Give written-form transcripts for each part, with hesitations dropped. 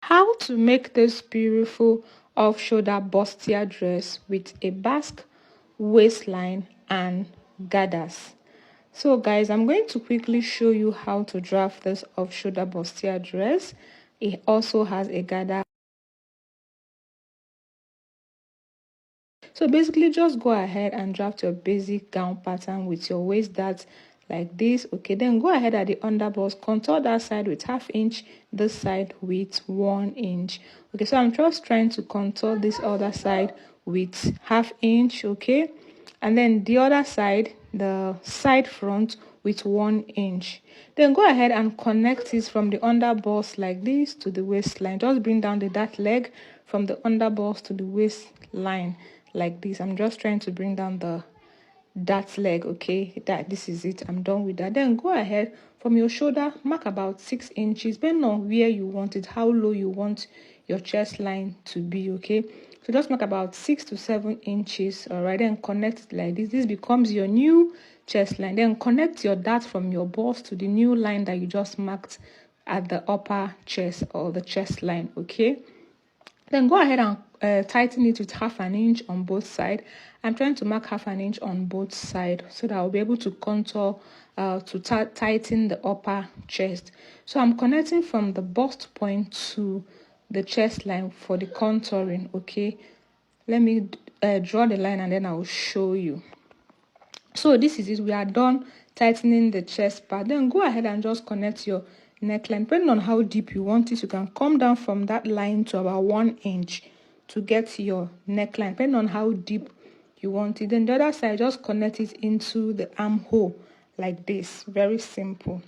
How to make this beautiful off-shoulder bustier dress with a basque waistline and gathers. So guys, I'm going to quickly show you how to draft this off-shoulder bustier dress. It also has a gather. So basically, just go ahead and draft your basic gown pattern with your waist dart like this. Okay, then go ahead at the underbust, contour that side with 1/2 inch, this side with 1 inch. Okay, so I'm just trying to contour this other side with 1/2 inch. Okay, and then the other side, the side front, with 1 inch. Then go ahead and connect it from the underbust like this to the waistline. Just bring down the dart leg from the underbust to the waistline like this. I'm just trying to bring down the dart leg. Okay, this is it. I'm done with that. Then go ahead from your shoulder, mark about 6 inches, depending on where you want it, how low you want your chest line to be. Okay, so just mark about 6 to 7 inches. All right, then connect it like this. This becomes your new chest line. Then connect your dart from your bust to the new line that you just marked at the upper chest or the chest line. Okay, then go ahead and tighten it with 1/2 inch on both sides. I'm trying to mark 1/2 inch on both sides so that I'll be able to contour to tighten the upper chest. So I'm connecting from the bust point to the chest line for the contouring. Okay, let me draw the line and then I'll show you. So this is it. We are done tightening the chest part. Then go ahead and just connect your neckline. Depending on how deep you want it, you can come down from that line to about 1 inch to get your neckline, depending on how deep you want it. Then the other side, just connect it into the armhole like this. Very simple.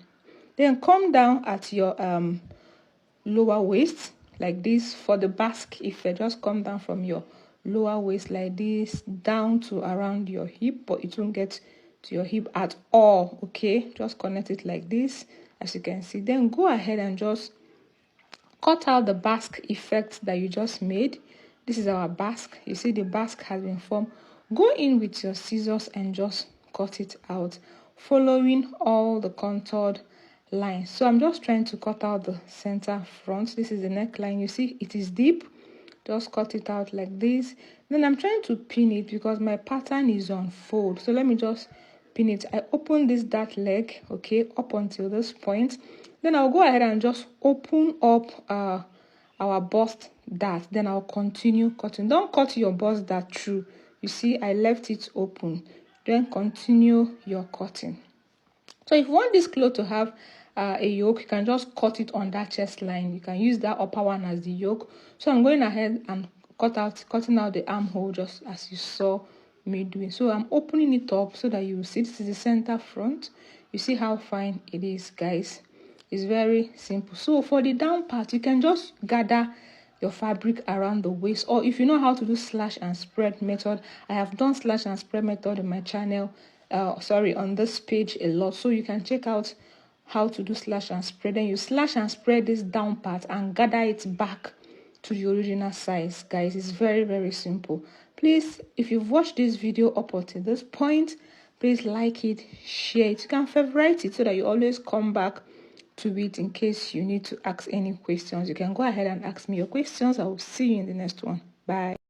Then come down at your lower waist like this for the basque effect. Just come down from your lower waist like this down to around your hip, but it won't get to your hip at all. Okay, just connect it like this, as you can see. Then go ahead and just cut out the basque effect that you just made. This is our basque. You see the basque has been formed. Go in with your scissors and just cut it out, following all the contoured lines. So I'm just trying to cut out the center front. This is the neckline. You see it is deep. Just cut it out like this. Then I'm trying to pin it because my pattern is on fold. So let me just pin it. I open this dart leg, okay, up until this point. Then I'll go ahead and just open up our bust dart. Then I'll continue cutting. Don't cut your bust dart through. You see, I left it open. Then continue your cutting. So if you want this cloth to have a yoke, you can just cut it on that chest line. You can use that upper one as the yoke. So I'm going ahead and cutting out the armhole just as you saw me doing. So I'm opening it up so that you will see this is the center front. You see how fine it is, guys. It's very simple. So for the down part, you can just gather your fabric around the waist, or if you know how to do slash and spread method, I have done slash and spread method in my channel, on this page a lot, so you can check out how to do slash and spread. Then you slash and spread this down part and gather it back to the original size, guys. It's very, very simple. Please, if you've watched this video up until this point, please like it, share it. You can favorite it so that you always come back to it in case you need to ask any questions. You can go ahead and ask me your questions. I will see you in the next one. Bye.